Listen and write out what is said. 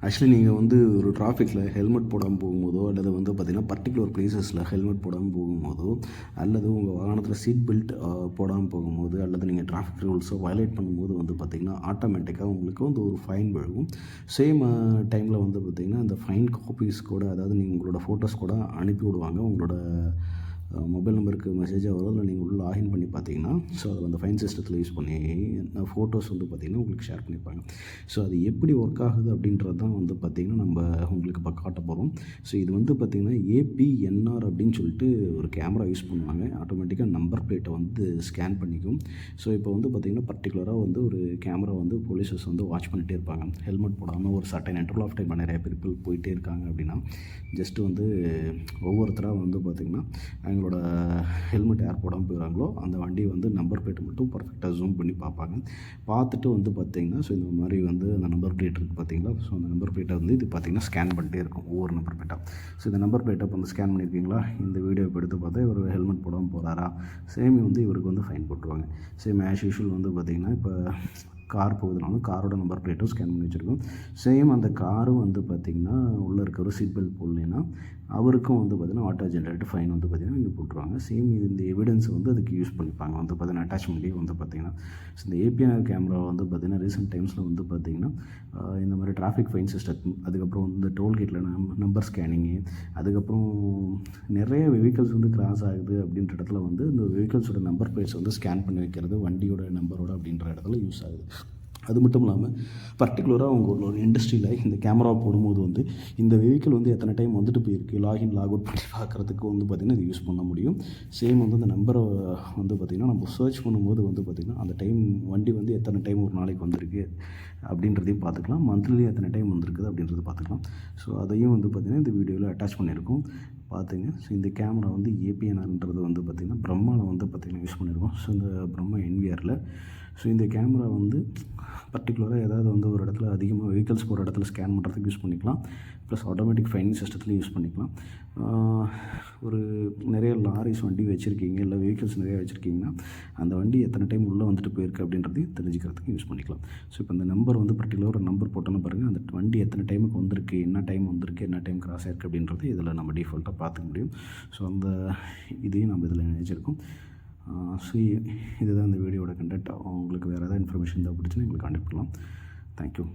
Actually நீங்கள் வந்து ஒரு டிராஃபிக்கில் ஹெல்மெட் போடாமல் போகும்போதோ அல்லது வந்து பார்த்திங்கன்னா பர்டிகுலர் பிளேசஸில் ஹெல்மெட் போடாமல் போகும்போதோ அல்லது உங்கள் வாகனத்தில் சீட் பெல்ட் போடாமல் போகும்போது அல்லது நீங்கள் டிராஃபிக் ரூல்ஸை வயலேட் பண்ணும்போது வந்து பார்த்திங்கன்னா ஆட்டோமேட்டிக்காக உங்களுக்கு வந்து ஒரு ஃபைன் விழுகும். சேம் டைமில் வந்து பார்த்திங்கன்னா அந்த ஃபைன் காப்பீஸ் கூட, அதாவது நீங்கள் உங்களோட ஃபோட்டோஸ் கூட அனுப்பி விடுவாங்க. உங்களோட மொபைல் நம்பருக்கு மெசேஜாக வரும். இல்லை நீங்கள் உள்ள லாகின் பண்ணி பார்த்தீங்கன்னா, ஸோ அதை அந்த ஃபைன் சிஸ்டத்தில் யூஸ் பண்ணி ஃபோட்டோஸ் வந்து பார்த்திங்கன்னா உங்களுக்கு ஷேர் பண்ணியிருப்பாங்க. ஸோ அது எப்படி ஒர்க் ஆகுது அப்படின்றது தான் வந்து பார்த்திங்கன்னா நம்ம உங்களுக்கு இப்போ காட்ட போகிறோம். ஸோ இது வந்து பார்த்திங்கன்னா ஏபிஎன்ஆர் அப்படின்னு சொல்லிட்டு ஒரு கேமரா யூஸ் பண்ணுவாங்க. ஆட்டோமேட்டிக்காக நம்பர் பிளேட்டை வந்து ஸ்கேன் பண்ணிக்கும். ஸோ இப்போ வந்து பார்த்திங்கன்னா பர்டிகுலராக வந்து ஒரு கேமரா வந்து போலீஸஸ் வந்து வாட்ச் பண்ணிகிட்டே இருப்பாங்க. ஹெல்மெட் போடாமல் ஒரு சர்டன் இன்டர்வல் ஆஃப் டைம் நிறைய பீப்பிள் போயிட்டே இருக்காங்க அப்படின்னா, ஜஸ்ட்டு வந்து ஒவ்வொருத்தராக வந்து பார்த்திங்கன்னா அவங்களோட ஹெல்மெட் யார் போடாமல் போயிடறாங்களோ அந்த வண்டியை வந்து நம்பர் பிளேட்டை மட்டும் பர்ஃபெக்டாக ஜூம் பண்ணி பார்ப்பாங்க. பார்த்துட்டு வந்து பார்த்திங்கன்னா, ஸோ இந்த மாதிரி வந்து அந்த நம்பர் பிளேட் இருக்குது பார்த்திங்களா, ஸோ அந்த நம்பர் பிளேட்டை வந்து இது பார்த்திங்கன்னா ஸ்கேன் பண்ணிட்டே இருக்கும் ஒவ்வொரு நம்பர் பிளேட்டாக. ஸோ இந்த நம்பர் பிளேட்டை இப்போ வந்து ஸ்கேன் பண்ணியிருக்கீங்களா, இந்த வீடியோ இப்போ எடுத்து பார்த்தா இவர் ஹெல்மெட் போடாமல் போகிறாரா, சேம் வந்து இவருக்கு வந்து ஃபைன் போட்டுருவாங்க. சேம் ஆஸ் யூஷுவல் வந்து பார்த்திங்கன்னா இப்போ கார் போகுதுனாலும் காரோட நம்பர் பிளேட்டும் ஸ்கேன் பண்ணி வச்சுருக்கோம். சேம் அந்த காரும் வந்து பார்த்திங்கன்னா உள்ளே இருக்கிற ஒரு சீட் பெல்ட் போடலைன்னா அவருக்கும் வந்து பார்த்திங்கன்னா ஆட்டோ ஜென்ரேட்டர் ஃபைன் வந்து பார்த்திங்கன்னா இங்கே போட்டுருவாங்க. சேம் இந்த எவிடன்ஸ் வந்து அதுக்கு யூஸ் பண்ணிப்பாங்க வந்து பார்த்திங்கன்னா அட்டாச்மெண்ட்லேயே வந்து பார்த்திங்கன்னா. ஸோ இந்த ஏபிஎன்ஆர் கேமரா வந்து பார்த்திங்கன்னா ரீசெண்ட் டைம்ஸில் வந்து பார்த்திங்கன்னா இந்த மாதிரி டிராஃபிக் ஃபைன் சிஸ்டம், அதுக்கப்புறம் வந்து டோல்கேட்டில் நம்பர் ஸ்கேனிங்கு, அதுக்கப்புறம் நிறைய வெஹிக்கல்ஸ் வந்து கிராஸ் ஆகுது அப்படின்ற இடத்துல வந்து இந்த வெஹிக்கல்ஸோட நம்பர் பிளேட்ஸ் வந்து ஸ்கேன் பண்ணி வைக்கிறது வண்டியோட நம்பரோட அப்படின்ற இடத்துல யூஸ் ஆகுது. அது மட்டும் இல்லாமல் பர்டிகுலராக உங்களோட இண்டஸ்ட்ரியில் இந்த கேமரா போடும்போது வந்து இந்த வெஹிக்கிள் வந்து எத்தனை டைம் வந்துட்டு போயிருக்கு, லாகின் லாக் அவுட் பண்ணி பார்க்குறதுக்கு வந்து பார்த்திங்கன்னா இது யூஸ் பண்ண முடியும். சேம் வந்து அந்த நம்பரை வந்து பார்த்திங்கன்னா நம்ம சர்ச் பண்ணும்போது வந்து பார்த்திங்கன்னா அந்த டைம் வண்டி வந்து எத்தனை டைம் ஒரு நாளைக்கு வந்திருக்கு அப்படின்றதையும் பார்த்துக்கலாம். மந்த்லி எத்தனை டைம் வந்திருக்குது அப்படின்றத பார்த்துக்கலாம். ஸோ அதையும் வந்து பார்த்திங்கன்னா இந்த வீடியோவில் அட்டாச் பண்ணியிருக்கோம், பார்த்துங்க. ஸோ இந்த கேமரா வந்து ஏபிஎன்ஆர்ன்றது வந்து பார்த்திங்கன்னா பிரம்மாவில் வந்து பார்த்திங்கன்னா யூஸ் பண்ணியிருக்கோம். ஸோ இந்த பிரம்மா என்விஆரில். ஸோ இந்த கேமரா வந்து பர்டிகுலராக ஏதாவது வந்து ஒரு இடத்துல அதிகமாக வெஹிக்கல்ஸ் போகிற இடத்துல ஸ்கேன் பண்ணுறதுக்கு யூஸ் பண்ணிக்கலாம். ப்ளஸ் ஆட்டோமேட்டிக் ஃபைனிங் சிஸ்டத்துலையும் யூஸ் பண்ணிக்கலாம். ஒரு நிறைய லாரிஸ் வண்டி வச்சுருக்கீங்க, இல்லை வெஹிக்கல்ஸ் நிறையா வச்சுருக்கீங்கன்னா அந்த வண்டி எத்தனை டைம் உள்ளே வந்துட்டு போயிருக்கு அப்படின்றதையும் தெரிஞ்சுக்கிறதுக்கு யூஸ் பண்ணிக்கலாம். ஸோ இப்போ இந்த நம்பர் வந்து பர்டிகுலர் ஒரு நம்பர் போட்டோன்னு பாருங்கள், அந்த வண்டி எத்தனை டைமுக்கு வந்திருக்கு, என்ன டைம் வந்திருக்கு, என்ன டைம் கிராஸ் ஆயிருக்கு அப்படின்றது இதில் நம்ம டிஃபால்ட்டாக பார்த்துக்க முடியும். ஸோ அந்த இதையும் நம்ம இதில் நினைச்சிருக்கோம். ஸோ இதுதான் இந்த வீடியோட கண்டென்ட். உங்களுக்கு வேறு ஏதாவது இன்ஃபர்மேஷன் தேவைப்படுச்சுன்னா எங்களுக்கு கான்டெக்ட் பண்ணலாம். தேங்க்யூ.